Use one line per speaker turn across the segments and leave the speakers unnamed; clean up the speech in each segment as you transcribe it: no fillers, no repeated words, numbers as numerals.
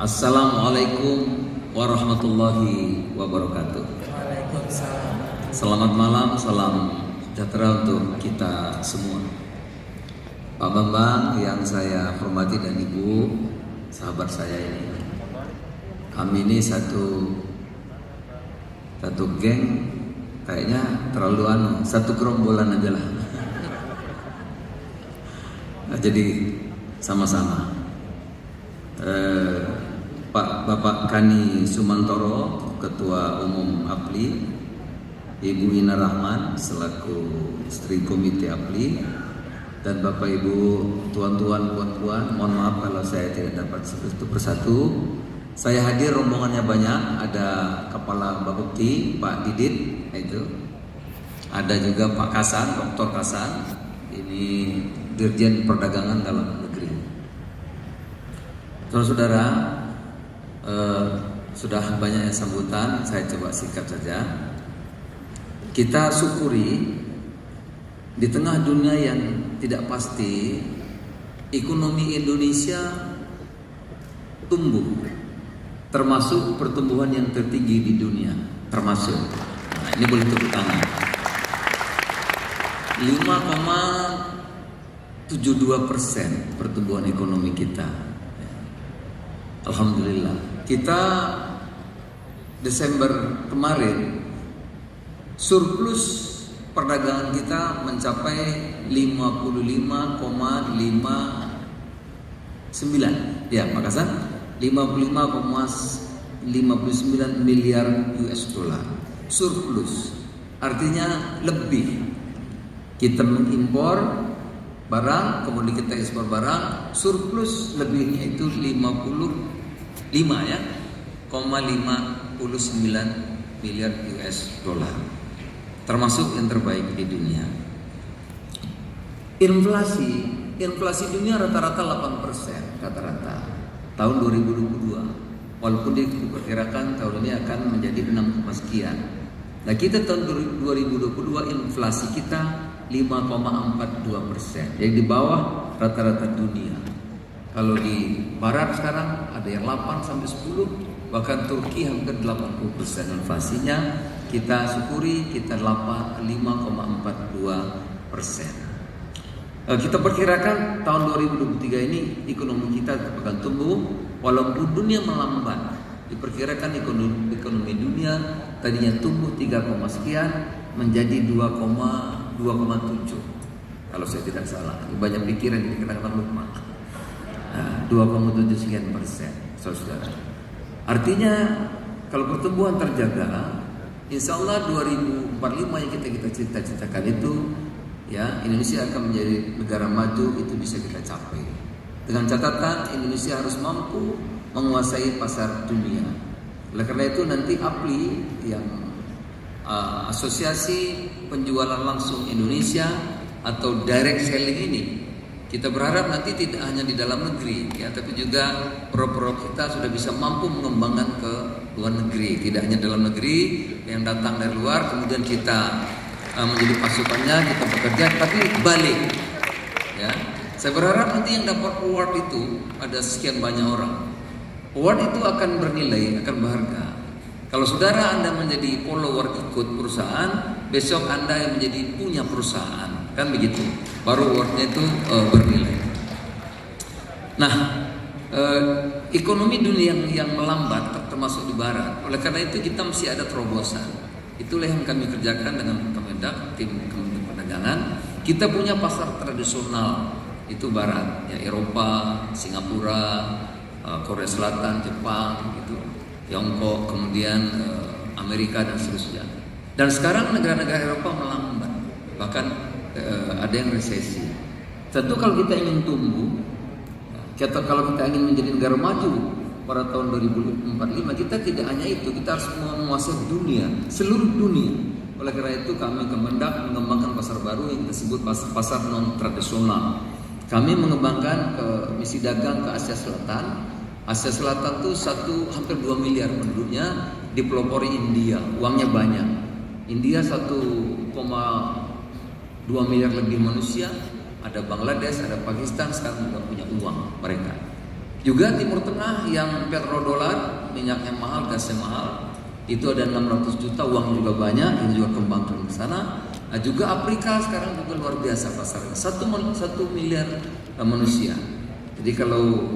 Assalamualaikum warahmatullahi wabarakatuh.
Waalaikumsalam.
Selamat malam, salam sejahtera untuk kita semua. Pak Bambang yang saya hormati dan Ibu, sahabat saya ini. Kami ini satu geng, kayaknya terlalu satu gerombolan aja lah. Nah, jadi sama-sama. Bapak Kani Sumantoro, Ketua Umum APLI, Ibu Ina Rahman selaku istri Komite APLI, dan Bapak Ibu, tuan-tuan, puan-puan, mohon maaf kalau saya tidak dapat satu persatu. Saya hadir, rombongannya banyak, ada Kepala Bapepti Pak Didit, itu. Ada juga Pak Kasan, Dr. Kasan, ini Dirjen Perdagangan Dalam Negeri. Saudara-saudara, sudah banyak yang sambutan, saya coba singkat saja. Kita syukuri di tengah dunia yang tidak pasti, ekonomi Indonesia tumbuh, termasuk pertumbuhan yang tertinggi di dunia, termasuk. Nah, ini boleh tepuk tangan. 5,72% pertumbuhan ekonomi kita. Alhamdulillah. Kita Desember kemarin surplus perdagangan kita mencapai 55,59. Ya, Pak Hasan, 55,59 miliar US dollar. Surplus artinya lebih. Kita mengimpor barang, kemudian kita ekspor barang, surplus lebihnya itu 55,59 miliar US dollar, termasuk yang terbaik di dunia. Inflasi dunia rata-rata 8% rata-rata tahun 2022, walaupun diperkirakan tahun ini akan menjadi 6, sekian. Nah, kita tahun 2022 inflasi kita 5,42%, yang di bawah rata-rata dunia. Kalau di barat sekarang ada yang 8 sampai 10, bahkan Turki hampir 80% inflasinya. Kita syukuri kita 5,42%. Kita perkirakan tahun 2023 ini ekonomi kita akan tumbuh, walaupun dunia melambat. Diperkirakan ekonomi dunia tadinya tumbuh 3, sekian menjadi 2,7 kalau saya tidak salah. Banyak pikiran jadi kadang-kadang lupa. 2,7 sekian persen, saudara. Artinya kalau pertumbuhan terjaga, insya Allah 2045 yang kita cita-citakan itu, ya, Indonesia akan menjadi negara maju, itu bisa kita capai. Dengan catatan Indonesia harus mampu menguasai pasar dunia. Oleh karena itu nanti APLI yang Asosiasi Penjualan Langsung Indonesia atau direct selling ini, kita berharap nanti tidak hanya di dalam negeri, ya, tapi juga produk-produk kita sudah bisa mampu mengembangkan ke luar negeri. Tidak hanya dalam negeri, yang datang dari luar kemudian kita menjadi pasukannya, kita bekerja, tapi balik. Ya, saya berharap nanti yang dapat award itu ada sekian banyak orang. Award itu akan bernilai, akan berharga. Kalau saudara Anda menjadi follower ikut perusahaan, besok Anda yang menjadi punya perusahaan, kan begitu. Baru awardnya itu bernilai. Nah, ekonomi dunia yang melambat, termasuk di barat. Oleh karena itu kita mesti ada terobosan. Itulah yang kami kerjakan dengan Kemendak, tim Kementerian Perdagangan. Kita punya pasar tradisional, itu barat, ya, Eropa, Singapura, Korea Selatan, Jepang, gitu, Tiongkok, kemudian Amerika dan seterusnya. Dan sekarang negara-negara Eropa melambat, bahkan ada yang resesi. Tentu kalau kita ingin tumbuh, kalau kita ingin menjadi negara maju pada tahun 2045, kita tidak hanya itu, kita harus menguasai dunia, seluruh dunia. Oleh karena itu kami Kemendak mengembangkan pasar baru yang kita sebut pasar non tradisional. Kami mengembangkan misi dagang ke Asia Selatan. Asia Selatan itu hampir 2 miliar penduduknya, dipelopori India, uangnya banyak. India 1,2 miliar lebih manusia, ada Bangladesh, ada Pakistan, sekarang juga punya uang mereka. Juga Timur Tengah yang petrodolar, minyaknya mahal, gasnya mahal, itu ada 600 juta, uang juga banyak, ini juga kembangkan ke sana. Nah, juga Afrika sekarang juga luar biasa pasarnya, 1 miliar manusia. Jadi kalau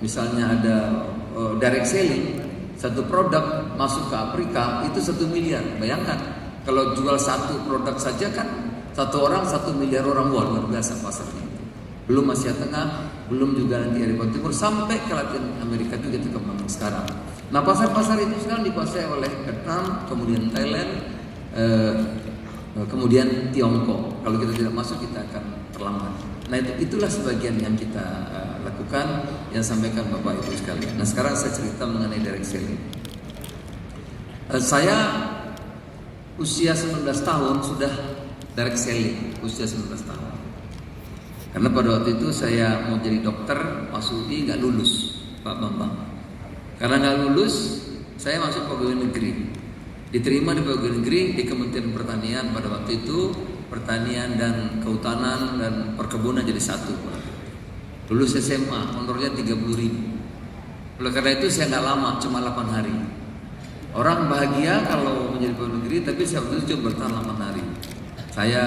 misalnya ada direct selling, satu produk masuk ke Afrika itu 1 miliar. Bayangkan kalau jual satu produk saja kan satu orang 1 miliar orang, luar biasa pasarnya. Belum Asia Tengah, belum juga nanti Eropa Timur, sampai ke Latin Amerika juga dikembangkan sekarang. Nah, pasar-pasar itu sekarang dikuasai oleh Vietnam, kemudian Thailand, kemudian Tiongkok. Kalau kita tidak masuk, kita akan terlambat. Nah, itulah sebagian yang kita lakukan, yang sampaikan Bapak Ibu sekalian. Nah, sekarang saya cerita mengenai direct selling. Saya usia 19 tahun sudah direct selling, usia 19 tahun. Karena pada waktu itu saya mau jadi dokter, masuk UI nggak lulus, Pak Bambang. Karena nggak lulus, saya masuk pegawai negeri. Diterima di pegawai negeri di Kementerian Pertanian pada waktu itu, pertanian dan kehutanan dan perkebunan jadi satu. Lulus SMA, honornya 30.000. Oleh karena itu saya nggak lama, cuma 8 hari. Orang bahagia kalau menjadi pegawai negeri, tapi saya waktu itu cuma bertahan 8 hari. Saya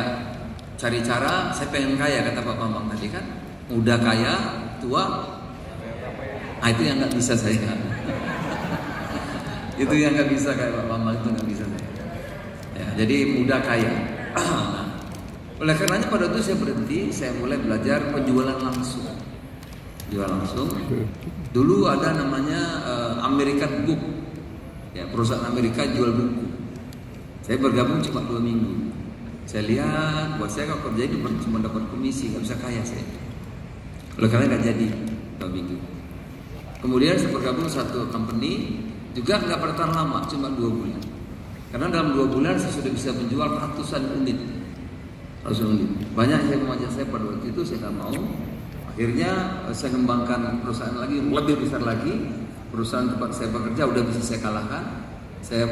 cari cara, saya pengen kaya, kata Pak Bambang tadi kan, muda kaya, tua, nah itu yang nggak bisa saya. Itu yang nggak bisa kayak Pak Bambang, itu nggak bisa saya. Ya, jadi muda kaya. Nah, oleh karenanya pada itu saya berhenti, saya mulai belajar penjualan langsung. Jual langsung. Dulu ada namanya American Book, ya, perusahaan Amerika jual buku. Saya bergabung cuma 2 minggu. Saya lihat, buat saya kalau kerja ini cuma dapat komisi, nggak bisa kaya saya. Oleh karena nggak jadi 2 minggu. Kemudian saya bergabung satu company, juga nggak bertahan lama, cuma 2 bulan. Karena dalam 2 bulan saya sudah bisa menjual ratusan unit. Banyak yang mengajak saya pada waktu itu, saya nggak mau. Akhirnya saya kembangkan perusahaan lagi, lebih besar lagi. Perusahaan tempat saya bekerja udah bisa saya kalahkan. Saya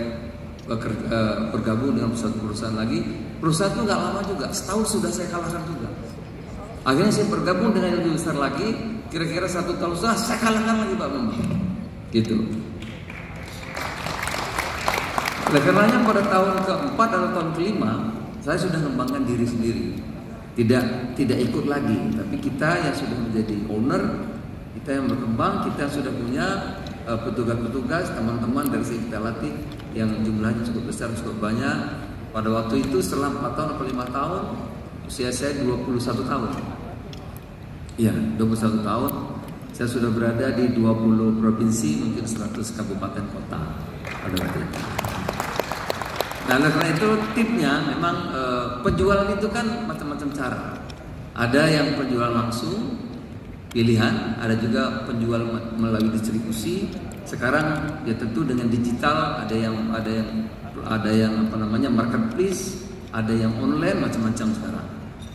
bergabung dengan satu perusahaan lagi. Perusahaan itu nggak lama juga, setahun sudah saya kalahkan juga. Akhirnya saya bergabung dengan yang lebih besar lagi, kira-kira 1 tahun sudah saya kalahkan lagi Pak Bambang. Gitu. Oleh karenanya pada tahun ke-4 atau tahun ke-5 saya sudah mengembangkan diri sendiri. Tidak ikut lagi, tapi kita yang sudah menjadi owner, kita yang berkembang, kita sudah punya petugas-petugas, teman-teman dari sini kita latih yang jumlahnya cukup besar, cukup banyak. Pada waktu itu setelah 4 tahun atau 5 tahun, usia saya 21 tahun. Iya, 21 tahun. Saya sudah berada di 20 provinsi, mungkin 100 kabupaten kota pada waktu itu. Nah, karena itu tipnya memang penjualan itu kan macam-macam cara. Ada yang penjualan langsung, pilihan, ada juga penjual melalui distribusi. Sekarang ya tentu dengan digital, ada yang marketplace, ada yang online, macam-macam sekarang.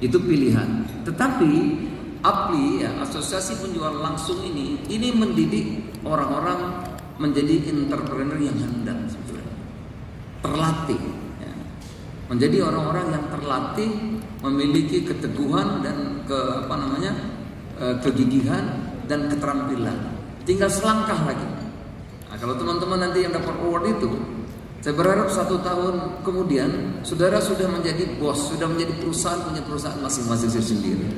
Itu pilihan. Tetapi APLI, ya, Asosiasi Penjual Langsung ini mendidik orang-orang menjadi entrepreneur yang handal sebetulnya. Terlatih, ya. Menjadi orang-orang yang terlatih, memiliki keteguhan dan kegigihan dan keterampilan. Tinggal selangkah lagi. Nah, kalau teman-teman nanti yang dapat award itu, saya berharap 1 tahun kemudian saudara sudah menjadi bos, sudah menjadi perusahaan, punya perusahaan masing-masing sendiri.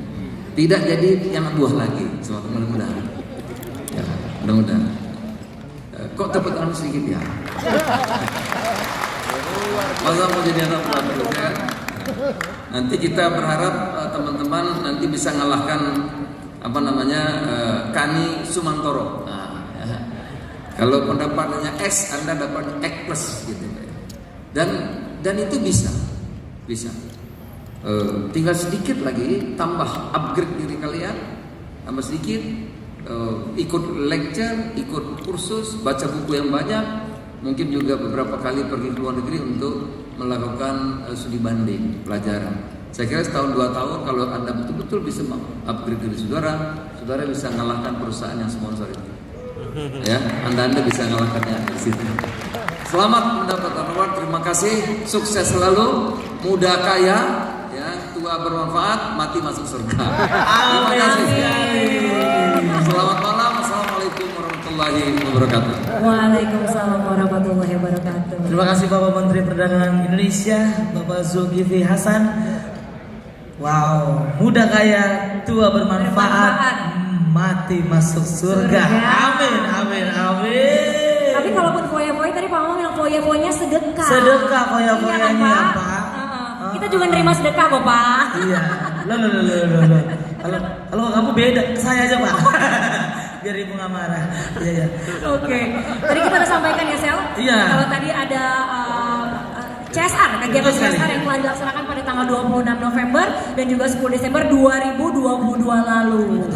Tidak jadi yang buah lagi, semoga mudah-mudahan. Ya, mudah-mudahan. Kok tepuk tangan sedikit ya? Masa mau jadi anak buah terus ya? Nanti kita berharap teman-teman nanti bisa ngalahkan Kani Sumantoro. Nah, ya. Kalau pendapatannya X, Anda dapat X plus gitu. Dan itu bisa. Tinggal sedikit lagi, tambah upgrade diri kalian, tambah sedikit, ikut lecture, ikut kursus, baca buku yang banyak, mungkin juga beberapa kali pergi ke luar negeri untuk melakukan studi banding pelajaran. Saya kira setahun 2 tahun kalau Anda betul-betul bisa upgrade diri saudara bisa mengalahkan perusahaan yang sponsor itu. Ya, Anda bisa mengalahkannya di situ. Selamat mendapatkan award, terima kasih, sukses selalu, muda kaya, ya, tua bermanfaat, mati masuk surga. Terima kasih. Selamat malam, assalamualaikum. wabarakatuh.
Waalaikumsalam warahmatullahi wabarakatuh.
Terima kasih Bapak Menteri Perdagangan Indonesia, Bapak Zulkifli Hasan. Wow, muda kaya, tua bermanfaat, mati masuk surga. Amin, amin, amin.
Tapi kalaupun foya-foya tadi Pak Mama bilang foya-foyanya sedekah.
Sedekah foya-foyanya
Iya kan,
Pak.
Kita juga nerima sedekah kok Pak.
Iya. Loh. Kalau kamu beda, saya aja Pak. Biar ibu nggak marah. Iya.
Oke. Tadi kita udah sampaikan ya Sel.
Iya.
Kalau tadi ada CSR, kegiatan CSR yang telah dilaksanakan pada tanggal 26 November dan juga 10 Desember 2022 lalu.